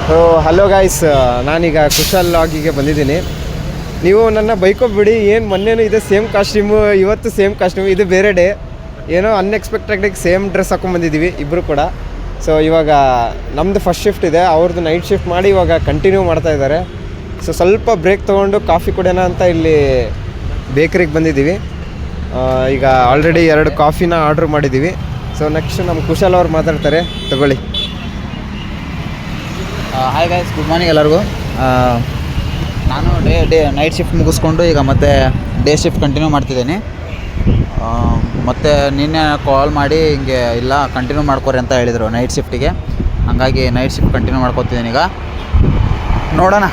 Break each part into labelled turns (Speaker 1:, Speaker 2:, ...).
Speaker 1: Hello guys, ನಾನೀಗ ಕುಶಾಲ್ ಲಾಗಿಗೆ ಬಂದಿದ್ದೀನಿ. ನೀವು ನನ್ನ ಬೈಕೋಬಿಡಿ, ಏನು ಮೊನ್ನೆನೂ ಇದೆ ಸೇಮ್ ಕಾಸ್ಟ್ಯೂಮು, ಇವತ್ತು ಸೇಮ್ ಕಾಸ್ಟ್ಯೂಮು, ಇದು ಬೇರೆ ಡೇ. ಏನೋ ಅನ್ಎಕ್ಸ್ಪೆಕ್ಟೆಡಾಗಿ ಸೇಮ್ ಡ್ರೆಸ್ ಹಾಕ್ಕೊಂಡ್ಬಂದಿದ್ದೀವಿ ಇಬ್ಬರು ಕೂಡ. ಸೊ ಇವಾಗ ನಮ್ಮದು ಫಸ್ಟ್ ಶಿಫ್ಟ್ ಇದೆ, ಅವ್ರದ್ದು ನೈಟ್ ಶಿಫ್ಟ್ ಮಾಡಿ ಇವಾಗ ಕಂಟಿನ್ಯೂ ಮಾಡ್ತಾಯಿದ್ದಾರೆ. ಸೊ ಸ್ವಲ್ಪ ಬ್ರೇಕ್ ತೊಗೊಂಡು ಕಾಫಿ ಕುಡಿಯೋಣ ಅಂತ ಇಲ್ಲಿ ಬೇಕರಿಗೆ ಬಂದಿದ್ದೀವಿ. ಈಗ ಆಲ್ರೆಡಿ 2 ಕಾಫಿನ ಆರ್ಡ್ರ್ ಮಾಡಿದ್ದೀವಿ. ಸೊ ನೆಕ್ಸ್ಟ್ ನಮ್ಮ ಕುಶಾಲ್ ಅವ್ರು ಮಾತಾಡ್ತಾರೆ, ತಗೊಳ್ಳಿ.
Speaker 2: ಹಾಯ್ ಗೈಸ್, ಗುಡ್ ಮಾರ್ನಿಂಗ್ ಎಲ್ಲರಿಗೂ. ನಾನು ನೈಟ್ ಶಿಫ್ಟ್ ಮುಗಿಸ್ಕೊಂಡು ಈಗ ಮತ್ತೆ ಡೇ ಶಿಫ್ಟ್ ಕಂಟಿನ್ಯೂ ಮಾಡ್ತಿದ್ದೀನಿ. ಮತ್ತು ನಿನ್ನೆ ಕಾಲ್ ಮಾಡಿ ಹಿಂಗೆ ಇಲ್ಲ ಕಂಟಿನ್ಯೂ ಮಾಡ್ಕೊರಿ ಅಂತ ಹೇಳಿದರು ನೈಟ್ ಶಿಫ್ಟಿಗೆ. ಹಾಗಾಗಿ ನೈಟ್ ಶಿಫ್ಟ್ ಕಂಟಿನ್ಯೂ ಮಾಡ್ಕೊತಿದ್ದೀನಿ. ಈಗ ನೋಡೋಣ,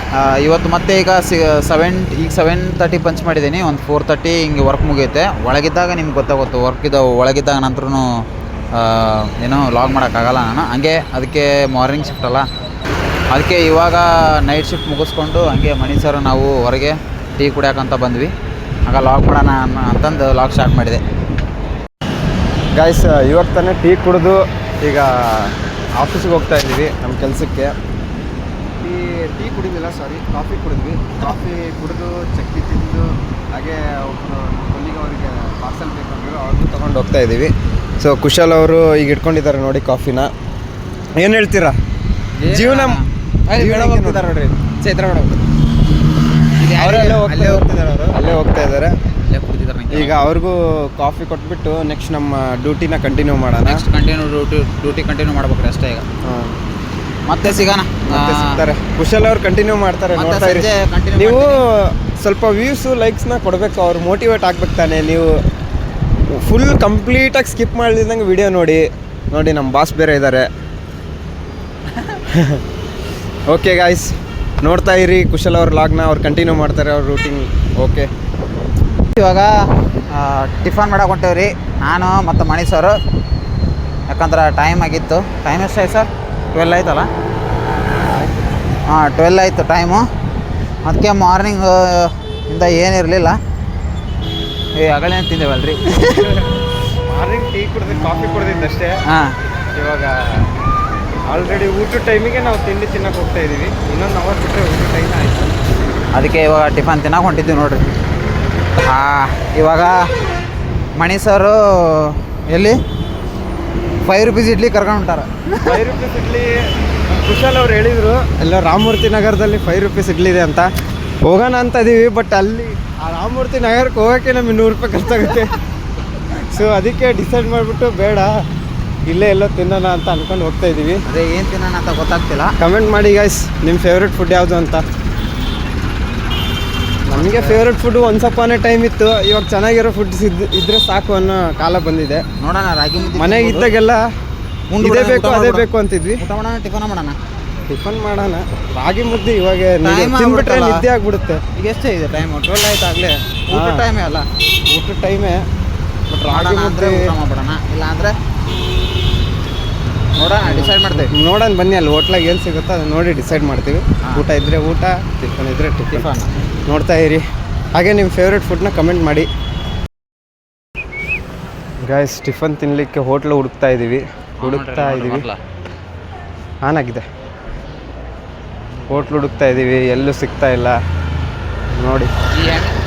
Speaker 2: ಇವತ್ತು ಮತ್ತೆ ಈಗ 7:30 ಪಂಚ್ ಮಾಡಿದ್ದೀನಿ. ಒಂದು 4:30 ಹಿಂಗೆ ವರ್ಕ್ ಮುಗಿಯುತ್ತೆ. ಒಳಗಿದ್ದಾಗ ನಿಮ್ಗೆ ಗೊತ್ತಾಗುತ್ತೆ, ಒಳಗಿದ್ದಾಗ ನಂತರ ಏನೋ ಲಾಗ್ ಮಾಡೋಕ್ಕಾಗಲ್ಲ ನಾನು. ಹಂಗೆ ಅದಕ್ಕೆ ಮಾರ್ನಿಂಗ್ ಶಿಫ್ಟ್ ಅಲ್ಲ, ಅದಕ್ಕೆ ಇವಾಗ ನೈಟ್ ಶಿಫ್ಟ್ ಮುಗಿಸ್ಕೊಂಡು ಹಂಗೆ ಮಣಿ ಸರ್ ನಾವು ಹೊರಗೆ ಟೀ ಕುಡಿಯೋಕ್ಕಂತ ಬಂದ್ವಿ. ಆಗ ಲಾಗ್ ಮಾಡೋಣ ಅಂತಂದು ಲಾಗ್ ಸ್ಟಾರ್ಟ್ ಮಾಡಿದೆ.
Speaker 1: ಗಾಯ್ಸ್, ಇವಾಗ ತಾನೇ ಟೀ ಕುಡಿದು ಈಗ ಆಫೀಸಿಗೆ ಹೋಗ್ತಾ ಇದ್ದೀವಿ ನಮ್ಮ ಕೆಲಸಕ್ಕೆ. ಟೀ ಕುಡಿದಿಲ್ಲ, ಕಾಫಿ ಕುಡಿದ್ವಿ. ಕಾಫಿ ಕುಡಿದು ಚಕ್ಕಿ ತಿಂದು ಹಾಗೆ ಒಬ್ಬರು ಕೊಲ್ಲಿಗೆ ಅವರಿಗೆ ಪಾರ್ಸಲ್ ಬೇಕಂದ್ರು ಅವ್ರಿಗೂ ತೊಗೊಂಡು ಹೋಗ್ತಾ ಇದ್ದೀವಿ. ಸೊ ಕುಶಾಲ್ ಅವರು ಈಗ ಇಟ್ಕೊಂಡಿದ್ದಾರೆ ನೋಡಿ ಕಾಫಿನ. ಏನು ಹೇಳ್ತೀರಾ? ಜೀವನ ಹೋಗ್ತಿದ್ದಾರೆ ನೋಡ್ರಿ, ಚೈತ್ರ ಅಲ್ಲೇ ಹೋಗ್ತಾ ಇದ್ದಾರೆ. ಈಗ ಅವ್ರಿಗೂ ಕಾಫಿ ಕೊಟ್ಬಿಟ್ಟು ನೆಕ್ಸ್ಟ್ ನಮ್ಮ ಡ್ಯೂಟಿನ ಕಂಟಿನ್ಯೂ ಮಾಡೋಣ.
Speaker 2: ಡ್ಯೂಟಿ ಕಂಟಿನ್ಯೂ ಮಾಡ್ಬೇಕ್ರಿ ಅಷ್ಟೇ. ಈಗ ಮತ್ತೆ ಸಿಗೋಣ,
Speaker 1: ಮತ್ತೆ ಸಿಗ್ತಾರೆ. ಕುಶಲ್ ಅವ್ರು ಕಂಟಿನ್ಯೂ ಮಾಡ್ತಾರೆ, ನೋಡ್ತಾ ಇರಿ. ನೀವು ಸ್ವಲ್ಪ ವ್ಯೂಸು ಲೈಕ್ಸ್ನ ಕೊಡಬೇಕು, ಅವ್ರು ಮೋಟಿವೇಟ್ ಆಗ್ಬೇಕು ತಾನೆ. ನೀವು ಫುಲ್ ಕಂಪ್ಲೀಟಾಗಿ ಸ್ಕಿಪ್ ಮಾಡಿದಂಗೆ ವಿಡಿಯೋ ನೋಡಿ. ನಮ್ಮ ಬಾಸ್ ಬೇರೆ ಇದ್ದಾರೆ. ಓಕೆ ಗಾಯ್ಸ್, ನೋಡ್ತಾ ಇರಿ ಕುಶಲ್ ಅವ್ರ ಲಾಗ್ನ. ಅವ್ರು ಕಂಟಿನ್ಯೂ ಮಾಡ್ತಾರೆ ಅವ್ರ ರೂಟೀನ್. ಓಕೆ,
Speaker 2: ಇವಾಗ ಟಿಫನ್ ಮಾಡಕ್ಕೆ ಹೊಂಟೇವ್ರಿ ನಾನು ಮತ್ತು ಮಣಿ ಸರ್. ಯಾಕಂದ್ರೆ ಟೈಮ್ ಆಗಿತ್ತು. ಟೈಮ್ ಎಷ್ಟಾಯ್ತು ಸರ್? 12 ಆಯ್ತಲ್ಲ? ಹಾಂ, 12 ಆಯಿತು ಟೈಮು. ಅದಕ್ಕೆ ಮಾರ್ನಿಂಗ್ ಇಂದ ಏನಿರಲಿಲ್ಲ. ಅಗಳೇನು ತಿಂದೇವಲ್ರಿ.
Speaker 1: ಮಾರ್ನಿಂಗ್ ಟೀ ಕುಡ್ದು ಕಾಫಿ ಕುಡ್ದಿದ್ದಷ್ಟೇ.
Speaker 2: ಹಾಂ,
Speaker 1: ಇವಾಗ ಆಲ್ರೆಡಿ ಊಟದ ಟೈಮಿಗೆ ನಾವು ತಿಂಡಿ ತಿನ್ನಕ್ಕೆ ಹೋಗ್ತಾ ಇದ್ದೀವಿ. ಇನ್ನೊಂದು ಅವರ್ ಬಿಟ್ಟರೆ ಊಟದ ಟೈಮ್ ಆಯಿತು.
Speaker 2: ಅದಕ್ಕೆ ಇವಾಗ ಟಿಫನ್ ತಿನ್ನಕ್ಕೆ ಹೊಂಟಿದ್ದೀವಿ ನೋಡ್ರಿ. ಇವಾಗ ಮಣಿ ಸರು ಎಲ್ಲಿ 5 ರೂಪೀಸ್ ಇಡ್ಲಿ ಕರ್ಕೊಂಡು ಹೊಂಟಾರ.
Speaker 1: 5 ರೂಪೀಸ್ ಇಡ್ಲಿ ಕುಶಾಲ್ ಅವ್ರು ಹೇಳಿದರು, ಎಲ್ಲ ರಾಮಮೂರ್ತಿ ನಗರದಲ್ಲಿ 5 ರೂಪೀಸ್ ಇಡ್ಲಿ ಇದೆ ಅಂತ. ಹೋಗೋಣ ಅಂತ ಇದ್ದೀವಿ, ಬಟ್ ಅಲ್ಲಿ ಆ ರಾಮಮೂರ್ತಿ ನಗರಕ್ಕೆ ಹೋಗೋಕ್ಕೆ ನಮಗೆ 100 ರೂಪಾಯಿ ಖರ್ಚಾಗುತ್ತೆ. ಸೊ ಅದಕ್ಕೆ ಡಿಸೈಡ್ ಮಾಡಿಬಿಟ್ಟು ಬೇಡ, ಇಲ್ಲೇ ಎಲ್ಲೋ ತಿನ್ನೋಣ ಅಂತ ಅಂದ್ಕೊಂಡು ಹೋಗ್ತಾ ಇದ್ದೀವಿ.
Speaker 2: ಅದೇ ಏನು ತಿನ್ನೋಣ ಅಂತ ಗೊತ್ತಾಗ್ತಿಲ್ಲ.
Speaker 1: ಕಮೆಂಟ್ ಮಾಡಿ ಗೈಸ್, ನಿಮ್ಮ ಫೇವ್ರೆಟ್ ಫುಡ್ ಯಾವುದು ಅಂತ. ನಮಗೆ favourite food once upon A time ಇತ್ತು. ಇವಾಗ ಚೆನ್ನಾಗಿರೋ ಫುಡ್ಸ್ ಇದ್ರೆ ಸಾಕು ಅನ್ನೋ ಕಾಲ ಬಂದಿದೆ.
Speaker 2: ನೋಡೋಣ, ರಾಗಿ ಮುದ್ದೆ
Speaker 1: ಮನೆಗೆ ಇದ್ದಾಗೆಲ್ಲ ಇದೇ ಬೇಕು ಅದೇ ಬೇಕು ಅಂತಿದ್ವಿ.
Speaker 2: ಊಟ ಮಾಡೋಣ,
Speaker 1: ಟಿಫನ್ ಮಾಡೋಣ. ರಾಗಿ ಮುದ್ದೆ ಇವಾಗ ತಿಂದ್ಬಿಟ್ರೆ ನಿದ್ದೆ ಆಗ್ಬಿಡುತ್ತೆ.
Speaker 2: ಈಗ ಎಷ್ಟೇ ಇದೆ ಟೈಮು? 12 ಆಯ್ತು ಆಗಲೇ. ಊಟ ಟೈಮೇ ಅಲ್ಲ,
Speaker 1: ಊಟದ ಟೈಮೇ. ಬಟ್ ರಾಗಿ ಮುದ್ದೆ
Speaker 2: ಊಟ ಮಾಡ್ಬಿಡೋಣ, ಇಲ್ಲ ಅಂದರೆ ನೋಡೋಣ, ಡಿಸೈಡ್ ಮಾಡ್ತೇವೆ.
Speaker 1: ನೋಡೋಣ ಬನ್ನಿ, ಅಲ್ಲಿ ಹೋಟ್ಲಾಗ ಏನು ಸಿಗುತ್ತೋ ಅದನ್ನ ನೋಡಿ ಡಿಸೈಡ್ ಮಾಡ್ತೀವಿ. ಊಟ ಇದ್ದರೆ ಊಟ, ಟಿಫನ್ ಇದ್ದರೆ ಟಿಫನ್. ನೋಡ್ತಾ ಇರಿ. ಹಾಗೆ ನಿಮ್ಮ ಫೇವ್ರೆಟ್ ಫುಡ್ನ ಕಮೆಂಟ್ ಮಾಡಿ. ಗಾಯ್ಸ್, ಟಿಫನ್ ತಿನ್ನಲಿಕ್ಕೆ ಹೋಟ್ಲು ಹುಡುಕ್ತಾ ಇದ್ದೀವಿ. ಆನ್ ಆಗಿದೆ. ಹೋಟ್ಲು ಹುಡುಕ್ತಾ ಇದ್ದೀವಿ, ಎಲ್ಲೂ ಸಿಗ್ತಾ ಇಲ್ಲ ನೋಡಿ.
Speaker 2: ಈ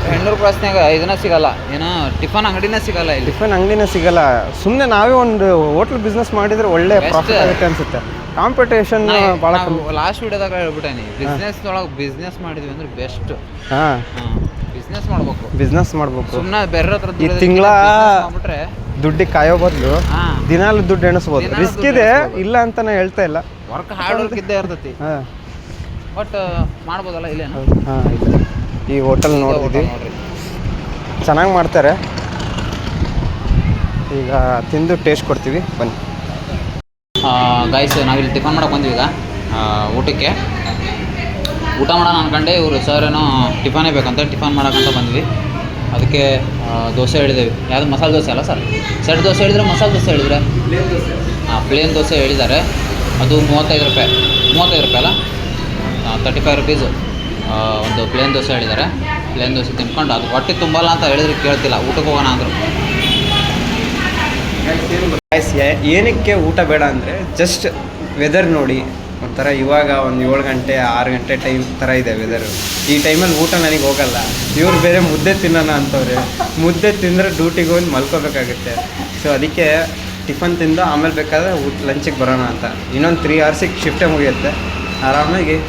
Speaker 2: ಹೆಣ್ಣೂರು ಕ್ರಾಸ್ನಾಗ ಇದನ್ನ ಸಿಗಲ್ಲ, ಏನೋ ಟಿಫನ್ ಅಂಗಡಿನೇ ಸಿಗಲ್ಲ. ಇಲ್ಲಿ
Speaker 1: ಟಿಫನ್ ಅಂಗಡಿನೇ ಸಿಗಲ್ಲ. ಸುಮ್ಮನೆ ನಾವೇ ಒಂದು ಹೋಟ್ಲ್ ಬಿಸ್ನೆಸ್ ಮಾಡಿದರೆ ಒಳ್ಳೆ ಪ್ರಾಫಿಟ್ ಆಗುತ್ತೆ ಅನ್ಸುತ್ತೆ. ಕಾಂಪಿಟೇಷನ್ ಭಾಳ.
Speaker 2: ಲಾಸ್ಟ್ ವಿಡಿಯೋದಾಗ ಹೇಳ್ಬಿಟ್ಟೇನಿ, ಬಿಸ್ನೆಸ್ ಮಾಡಿದ್ವಿ ಅಂದ್ರೆ ಬೆಸ್ಟ್.
Speaker 1: ಹಾಂ, ಬಿಸ್ನೆಸ್ ಮಾಡ್ಬೇಕು.
Speaker 2: ಸುಮ್ಮನೆ ಬೇರೆ ಹತ್ರ
Speaker 1: ಈ ತಿಂಗಳ ದುಡ್ಡಿಗೆ ಕಾಯೋ ಬದಲು ದಿನಾಲು ದುಡ್ಡು ಎಣಿಸ್ಬೋದು. ರಿಸ್ಕ್ ಇದೆ, ಇಲ್ಲ ಅಂತ ನಾ ಹೇಳ್ತಾ ಇಲ್ಲ.
Speaker 2: ವರ್ಕ್ ಹಾರ್ಡ್ ವರ್ಕ್ ಇದ್ದೇ ಇರ್ತೈತಿ. ಬಟ್ ಮಾಡ್ಬೋದಲ್ಲ ಇಲ್ಲೇನು?
Speaker 1: ಹಾಂ, ಈ ಹೋಟೆಲ್ ನೋಡಿದ್ವಿ, ಚೆನ್ನಾಗಿ ಮಾಡ್ತಾರೆ. ಈಗ ತಿಂದು ಟೇಸ್ಟ್ ಕೊಡ್ತೀವಿ, ಬನ್ನಿ.
Speaker 2: ಗೈಸ್, ನಾವಿಲ್ಲಿ ಟಿಫನ್ ಮಾಡೋಕೆ ಬಂದ್ವಿ. ಈಗ ಊಟಕ್ಕೆ ಊಟ ಮಾಡೋಣ ಅನ್ಕೊಂಡೆ. ಇವರು ಸರ್ ಏನೋ ಟಿಫನೇ ಬೇಕಂತ ಟಿಫನ್ ಮಾಡೋಕ್ಕಂತ ಬಂದ್ವಿ. ಅದಕ್ಕೆ ದೋಸೆ ಹೇಳಿದ್ದೇವೆ. ಯಾವುದು ಮಸಾಲೆ ದೋಸೆ ಅಲ್ಲ ಸರ್? ಸೆಟ್ ದೋಸೆ ಹೇಳಿದ್ರೆ, ಮಸಾಲೆ ದೋಸೆ ಹೇಳಿದ್ರೆ? ಪ್ಲೇನ್ ದೋಸೆ ಹೇಳಿದ್ದಾರೆ. ಅದು 35 ರೂಪಾಯಿ. 35 ರೂಪಾಯಿ ಅಲ್ಲ, 35 ರುಪೀಸು ಒಂದು ಪ್ಲೇನ್ ದೋಸೆ ಹೇಳಿದ್ದಾರೆ. ಪ್ಲೇನ್ ದೋಸೆ ತಿನ್ಕೊಂಡು ಅದು ಹೊಟ್ಟೆ ತುಂಬಲ್ಲ ಅಂತ ಹೇಳಿದ್ರೆ ಕೇಳ್ತಿಲ್ಲ. ಊಟಕ್ಕೆ ಹೋಗೋಣ ಅಂದರು.
Speaker 1: ಏನಕ್ಕೆ ಊಟ ಬೇಡ ಅಂದರೆ ಜಸ್ಟ್ ವೆದರ್ ನೋಡಿ, ಒಂಥರ ಇವಾಗ ಒಂದು 7 ಗಂಟೆ 6 ಗಂಟೆ ಟೈಮ್ ಥರ ಇದೆ ವೆದರು. ಈ ಟೈಮಲ್ಲಿ ಊಟ ನನಗೆ ಹೋಗಲ್ಲ. ಇವ್ರು ಬೇರೆ ಮುದ್ದೆ ತಿನ್ನೋಣ ಅಂತವ್ರೆ. ಮುದ್ದೆ ತಿಂದರೆ ಡ್ಯೂಟಿಗೆ ಹೋಗಿ ಮಲ್ಕೋಬೇಕಾಗುತ್ತೆ. ಸೊ ಅದಕ್ಕೆ ಟಿಫನ್ ತಿಂದು ಆಮೇಲೆ ಬೇಕಾದ್ರೆ ಲಂಚಿಗೆ ಬರೋಣ ಅಂತ. ಇನ್ನೊಂದು 3 ಅವರ್ಸಿಗೆ ಶಿಫ್ಟೇ ಮುಗಿಯುತ್ತೆ. ಆರಾಮಾಗಿ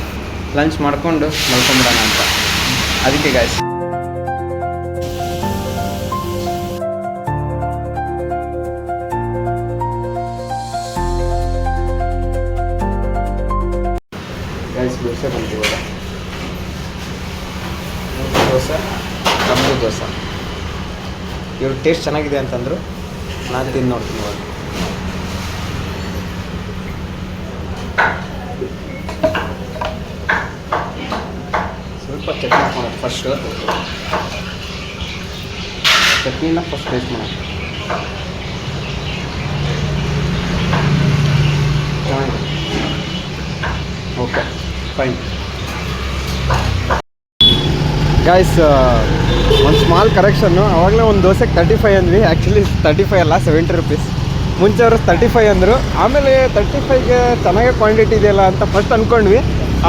Speaker 1: ಲಂಚ್ ಮಾಡಿಕೊಂಡು ಮಲ್ಕೊಂಬಿಡೋಣ ಅಂತ. ಅದಕ್ಕೆ ಗಾಯ್ಸ್ ದೋಸೆ ಬಂತೀವಲ್ಲ, ದೋಸೆ ಕಮ್ಮಿ ದೋಸೆ. ಇವ್ರ ಟೇಸ್ಟ್ ಚೆನ್ನಾಗಿದೆ ಅಂತಂದರು. ನಾನು ತಿಂದು ನೋಡ್ತೀನಿ ಇವಾಗ. ಸ್ವಲ್ಪ ಚಟ್ನಿ ಹಾಕೋಣ ಫಸ್ಟು. ಚಟ್ನಿನ ಫಸ್ಟ್ ಟೇಸ್ಟ್ ಮಾಡೋಣ. ಚೆನ್ನಾಗಿದೆ. Okay fine guys. ಒಂದು ಸ್ಮಾಲ್ ಕರೆಕ್ಷನ್ನು. ಆವಾಗಲೇ ಒಂದು ದೋಸೆಗೆ 35 ಅಂದ್ವಿ. ಆ್ಯಕ್ಚುಲಿ 35 ಅಲ್ಲ, 70 ರುಪೀಸ್. ಮುಂಚೆ ಅವರು 35 ಅಂದರು. ಆಮೇಲೆ 35ಗೆ ಚೆನ್ನಾಗೇ ಕ್ವಾಂಟಿಟಿ ಇದೆಯಲ್ಲ ಅಂತ ಫಸ್ಟ್ ಅಂದ್ಕೊಂಡ್ವಿ.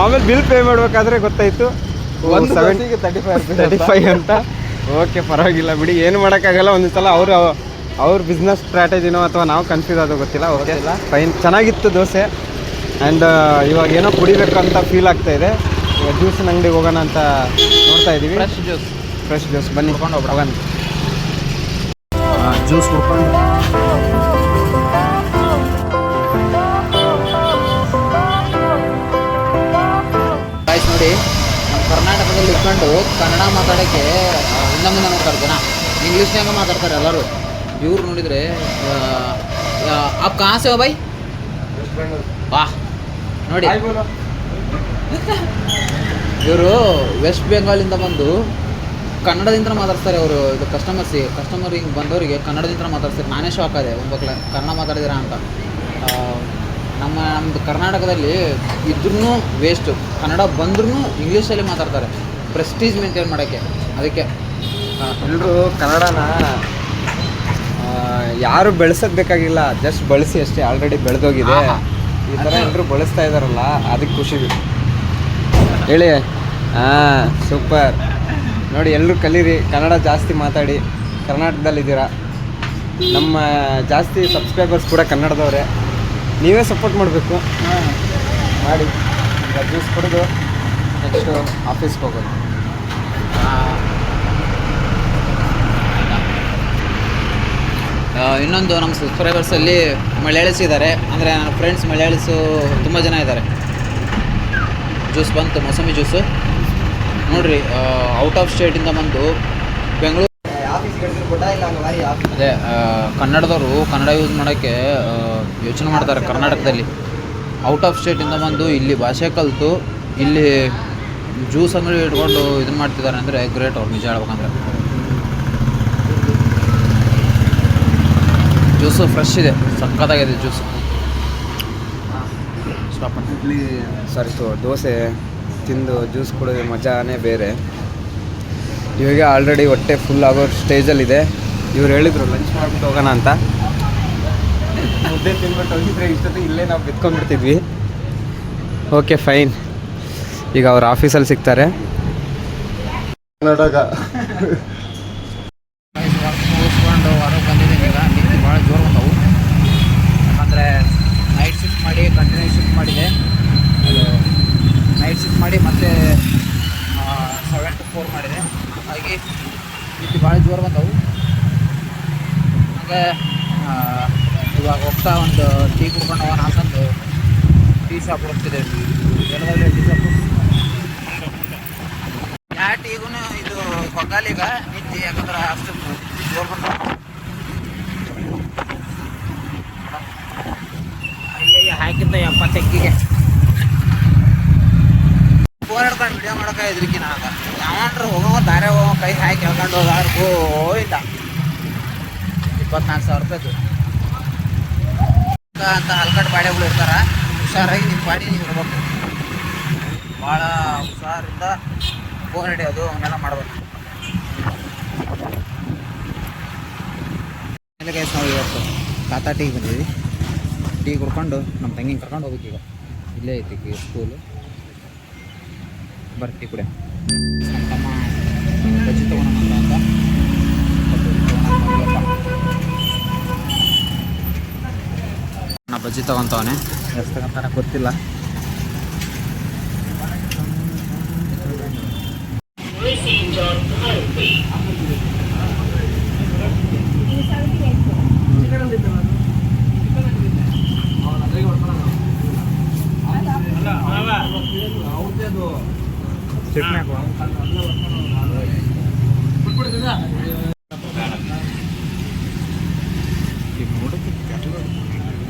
Speaker 1: ಆಮೇಲೆ ಬಿಲ್ ಪೇ ಮಾಡಬೇಕಾದ್ರೆ ಗೊತ್ತಾಯಿತು ಒಂದು 35 ಅಂತ. ಓಕೆ ಪರವಾಗಿಲ್ಲ ಬಿಡಿ, ಏನು ಮಾಡೋಕ್ಕಾಗಲ್ಲ. ಒಂದು ಸಲ ಅವ್ರ ಬಿಸ್ನೆಸ್ ಸ್ಟ್ರಾಟಜಿನೋ ಅಥವಾ ನಾವು ಕನ್ಫ್ಯೂಸ್ ಆದೋ ಗೊತ್ತಿಲ್ಲ. ಓಕೆ ಫೈನ್, ಚೆನ್ನಾಗಿತ್ತು ದೋಸೆ. ಆ್ಯಂಡ್ ಇವಾಗ ಏನೋ ಕುಡಿಬೇಕು ಅಂತ ಫೀಲ್ ಆಗ್ತಾಯಿದೆ. ಜ್ಯೂಸಿನ ಅಂಗಡಿಗೆ ಹೋಗೋಣ ಅಂತ ನೋಡ್ತಾ ಇದ್ದೀವಿ. ಫ್ರೆಶ್ ಜ್ಯೂಸ್ ಬನ್ನಿ ಹೋಗೋಣ. ಜ್ಯೂಸ್ ಹುಡ್ಕೊಂಡು
Speaker 2: ಗಾಯ್ಸ್ ನೋಡಿ, ನಮ್ಮ ಕರ್ನಾಟಕದಲ್ಲಿ ಇಟ್ಕೊಂಡು ಕನ್ನಡ ಮಾತಾಡೋಕ್ಕೆ ಹಿಂದೆ ಮುಂದೆ ನೋಡ್ತಾರೆ ಜನ. ಇಂಗ್ಲೀಷ್ನಾಗ ಮಾತಾಡ್ತಾರೆ ಎಲ್ಲರೂ. ಇವ್ರು ನೋಡಿದರೆ ಆಪ್ ಕहाँ से हो भाई? ವಾಹ್ ನೋಡಿ, ಇವರು ವೆಸ್ಟ್ ಬೆಂಗಾಲಿಂದ ಬಂದು ಕನ್ನಡದಿಂದ ಮಾತಾಡ್ತಾರೆ. ಅವರು ಇದು ಕಸ್ಟಮರ್ ಹಿಂಗೆ ಬಂದವರಿಗೆ ಕನ್ನಡದಿಂದ ಮಾತಾಡ್ತಾರೆ. ನಾನೇ ಶಾಕ್ ಆದೆ, ಕನ್ನಡ ಮಾತಾಡಿದಿರಾ ಅಂತ. ನಮ್ಮದು ಕರ್ನಾಟಕದಲ್ಲಿ ಇದ್ರೂ ವೇಸ್ಟು. ಕನ್ನಡ ಬಂದ್ರೂ ಇಂಗ್ಲೀಷಲ್ಲಿ ಮಾತಾಡ್ತಾರೆ, ಪ್ರೆಸ್ಟೀಜ್ ಮೇಂಟೈನ್ ಮಾಡೋಕ್ಕೆ. ಅದಕ್ಕೆ
Speaker 1: ಎಲ್ಲರೂ ಕನ್ನಡನ ಯಾರು ಬೆಳೆಸೋದು ಬೇಕಾಗಿಲ್ಲ, ಜಸ್ಟ್ ಬಳಸಿ ಅಷ್ಟೇ. ಆಲ್ರೆಡಿ ಬೆಳೆದೋಗಿದೆ. ಈ ಥರ ಎಲ್ಲರೂ ಬಳಸ್ತಾ ಇದ್ದಾರಲ್ಲ, ಅದಕ್ಕೆ ಖುಷಿ ಹೇಳಿ. ಹಾಂ ಸೂಪರ್. ನೋಡಿ, ಎಲ್ಲರೂ ಕಲೀರಿ, ಕನ್ನಡ ಜಾಸ್ತಿ ಮಾತಾಡಿ. ಕರ್ನಾಟಕದಲ್ಲಿದ್ದೀರಾ, ನಮ್ಮ ಜಾಸ್ತಿ ಸಬ್ಸ್ಕ್ರೈಬರ್ಸ್ ಕೂಡ ಕನ್ನಡದವರೇ. ನೀವೇ ಸಪೋರ್ಟ್ ಮಾಡಬೇಕು. ಮಾಡಿ. ಜ್ಯೂಸ್ ಕುಡಿದು ನೆಕ್ಸ್ಟು ಆಫೀಸ್ಗೆ ಹೋಗೋದು.
Speaker 2: ಇನ್ನೊಂದು ನಮ್ಮ ಸಬ್ಸ್ಕ್ರೈಬರ್ಸಲ್ಲಿ ಮಲಯಾಳೀಸ್ ಇದ್ದಾರೆ. ಅಂದರೆ ನನ್ನ ಫ್ರೆಂಡ್ಸ್ ಮಲಯಾಳೀಸು ತುಂಬ ಜನ ಇದ್ದಾರೆ. ಜ್ಯೂಸ್ ಬಂತು, ಮೋಸಂಬಿ ಜ್ಯೂಸು ನೋಡಿರಿ. ಔಟ್ ಆಫ್ ಸ್ಟೇಟಿಂದ ಬಂದು ಬೆಂಗಳೂರು. ಅದೇ ಕನ್ನಡದವರು ಕನ್ನಡ ಯೂಸ್ ಮಾಡೋಕ್ಕೆ ಯೋಚನೆ ಮಾಡ್ತಾರೆ ಕರ್ನಾಟಕದಲ್ಲಿ. ಔಟ್ ಆಫ್ ಸ್ಟೇಟಿಂದ ಬಂದು ಇಲ್ಲಿ ಭಾಷೆ ಕಲಿತು ಇಲ್ಲಿ ಜ್ಯೂಸ್ ಅಂಗಡಿ ಇಟ್ಕೊಂಡು ಇದನ್ನು ಮಾಡ್ತಿದ್ದಾರೆ ಅಂದರೆ ಗ್ರೇಟ್ ಅವ್ರು, ನಿಜ ಹೇಳ್ಬೇಕಂದ್ರೆ. ಜ್ಯೂಸು ಫ್ರೆಶ್ ಇದೆ, ಸಕ್ಕತ್ತಾಗಿದೆ ಜ್ಯೂಸು.
Speaker 1: ಇಡ್ಲಿ ದೋಸೆ ತಿಂದು ಜ್ಯೂಸ್ ಕುಡಿದ್ರೆ ಮಜಾನೇ ಬೇರೆ. ಇವಾಗ ಆಲ್ರೆಡಿ ಹೊಟ್ಟೆ ಫುಲ್ ಆಗೋ ಸ್ಟೇಜಲ್ಲಿದೆ. ಇವ್ರು ಹೇಳಿದರು ಲಂಚ್ ಮಾಡ್ಬಿಟ್ಟು ಹೋಗೋಣ ಅಂತ. ಮುದ್ದೆ ತಿಂದ್ಬಿಟ್ಟು ಹೋಗಿದ್ರೆ ಇಷ್ಟೊತ್ತು ಇಲ್ಲೇ ನಾವು ಬಿತ್ಕೊಂಡ್ಬಿಡ್ತಿದ್ವಿ. Okay fine. ಈಗ ಅವ್ರ ಆಫೀಸಲ್ಲಿ ಸಿಗ್ತಾರೆ. ಕರ್ನಾಟಕ
Speaker 2: ಮುಗಿಸ್ಕೊಂಡು ಹೊರಗೆ ಬಂದಿದ್ದೀನಿ. ಈಗ ನಿಂತು ಭಾಳ ಜೋರು ಬಂದವು. ಯಾಕಂದರೆ ನೈಟ್ ಶಿಫ್ಟ್ ಮಾಡಿ ಕಂಟಿನ್ಯೂ ಶಿಫ್ಟ್ ಮಾಡಿದೆ. ಅದು ನೈಟ್ ಶಿಫ್ಟ್ ಮಾಡಿ ಮತ್ತೆ 7 to 4 ಮಾಡಿದೆ. ಹಾಗಾಗಿ ನಿಂತು ಭಾಳ ಜೋರು ಬಂದವು. ಹಾಗೆ ಇವಾಗ ಹೋಗ್ತಾ ಒಂದು ಟೀ ಕುಡ್ಕೊಂಡು ಹೋಗೋಣ ಅಂತಂದು ಟೀ ಶಾಪ್ ಹೋಗ್ತಿದೆ. ಜನದಲ್ಲಿ ಟೀ ಶಾಪು ಯಾವ ಟೀಗೂ ಇದು ಕೊಗ್ಗಾಲೀಗ ನಿಂತು, ಯಾಕಂದ್ರೆ ಅಷ್ಟು ಜೋರು ಬಂದ. ಅಯ್ಯಯ್ಯ ಹಾಕಿದ್ದ 70 ಎಕ್ಕಿಗೆ ಫೋನ್ ಹಿಡ್ಕೊಂಡು ವಿಡಿಯೋ ಮಾಡೋಕೆ ಹೆದರಿಕೆ. ನಾನು ಯಾವನ್ರು ಹೋಗೋ ದಾರೆ ಹೋಗೋ ಕೈ ಹಾಕಿ ಹೇಳ್ಕೊಂಡು ಹೋದಾರು ಹೋಯ್ತ 24,000 ರೂಪಾಯಿದು ಅಂತ ಹಲ್ಕಟ್ಟು ಬಾಡಿಗಳು ಇರ್ತಾರ. ಹುಷಾರಾಗಿ ನಿಮ್ಮ ಬಾಡಿ ನೀವು ಇರ್ಬೇಕು. ಭಾಳ ಹುಷಾರಿಂದ ಫೋನ್ ಹಿಡಿಯೋದು ಅವನ್ನೆಲ್ಲ ಮಾಡ್ಬೇಕು. ಗೈಸ್ ನಾವು ಇವತ್ತು ತಾತಾ ಟೀಗೆ ಬಂದಿದ್ದೀವಿ. ಟೀ ಕುಡ್ಕೊಂಡು ನಮ್ಮ ತಂಗಿನ ಕರ್ಕೊಂಡು ಹೋಗ್ಬೇಕು. ಈಗ ಇಲ್ಲೇ ಐತಿ ಸ್ಕೂಲು. ಬರ್ತಿ ಕೂಡ ನಮ್ಮ ತಮ್ಮ ಬಜ್ಜಿ ತೊಗೊಳೋಣ ಅಂತ ನಾ ಬಜ್ಜಿ ತೊಗೊತವನೆ. ಎಷ್ಟು ತಗೊಂತಾನೆ ಗೊತ್ತಿಲ್ಲ.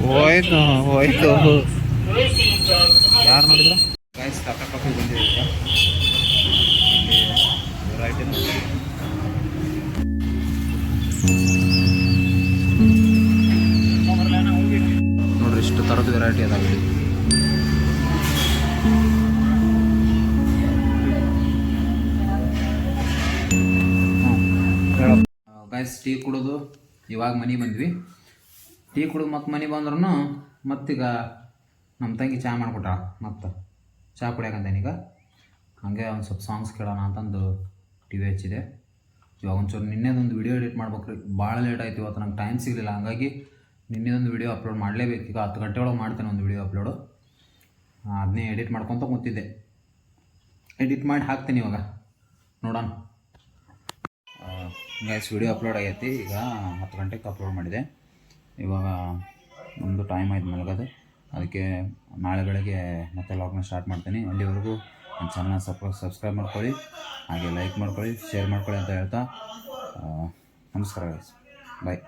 Speaker 2: ಹೋಯ್ತು ಯಾರು ನೋಡಿದ್ರ ಗೈಸ್ ಕಾಫಿ ಬಂದಿದೆ ವೆರೈಟಿ ನೋಡ್ರಿ ಇಷ್ಟು ಥರದ್ದು ವೆರೈಟಿ ಅದಾವೆ. ಗೈಸ್ ಟೀ ಕುಡಿದು ಇವಾಗ ಮನೆಗೆ ಬಂದ್ವಿ. ಟೀ ಕುಡಿದು ಮತ್ತೆ ಮನೆ ಬಂದ್ರೂ ಮತ್ತೀಗ ನಮ್ಮ ತಂಗಿ ಚಹಾ ಮಾಡಿಕೊಟ್ಟ. ಮತ್ತು ಚಹಾ ಕುಡಿಯಾಕಂತೇನೀಗ ಹಾಗೆ ಒಂದು ಸ್ವಲ್ಪ ಸಾಂಗ್ಸ್ ಕೇಳೋಣ ಅಂತಂದು ಟಿ ವಿ ಹಚ್ಚಿದೆ. ಇವಾಗ ಒಂಚೂರು ನಿನ್ನೆದೊಂದು ವಿಡಿಯೋ ಎಡಿಟ್ ಮಾಡ್ಬೇಕ್ರಿ. ಭಾಳ ಲೇಟ್ ಆಯ್ತು ಇವತ್ತು, ನಂಗೆ ಟೈಮ್ ಸಿಗಲಿಲ್ಲ. ಹಾಗಾಗಿ ನಿನ್ನೆದೊಂದು ವಿಡಿಯೋ ಅಪ್ಲೋಡ್ ಮಾಡಲೇಬೇಕು. ಈಗ 10 ಗಂಟೆ ಒಳಗೆ ಮಾಡ್ತೇನೆ ಒಂದು ವಿಡಿಯೋ ಅಪ್ಲೋಡು. ಅದನ್ನೇ ಎಡಿಟ್ ಮಾಡ್ಕೊತ ಕೂತಿದ್ದೆ. ಎಡಿಟ್ ಮಾಡಿ ಹಾಕ್ತೀನಿ ಇವಾಗ, ನೋಡೋಣ. ಗೈಸ್ ವಿಡಿಯೋ ಅಪ್ಲೋಡ್ ಆಗೈತಿ. ಈಗ 10 ಗಂಟೆಗೆ ಅಪ್ಲೋಡ್ ಮಾಡಿದೆ. ಇವಾಗ ಒಂದು ಟೈಮ್ ಆಯ್ತು ಮಲಗೋದು. ಅದಕ್ಕೆ ನಾಳೆ ಬೆಳಗ್ಗೆ ಮತ್ತೆ ಲಾಗ್ನ ಸ್ಟಾರ್ಟ್ ಮಾಡ್ತೀನಿ. ಅಲ್ಲಿವರೆಗೂ ನನ್ನ ಚಾನಲ್ನ ಸಬ್ಸ್ಕ್ರೈಬ್ ಮಾಡ್ಕೊಳ್ಳಿ, ಹಾಗೆ ಲೈಕ್ ಮಾಡ್ಕೊಳ್ಳಿ, ಶೇರ್ ಮಾಡ್ಕೊಳ್ಳಿ ಅಂತ ಹೇಳ್ತಾ ನಮಸ್ಕಾರ ಗೈಸ್, ಬಾಯ್.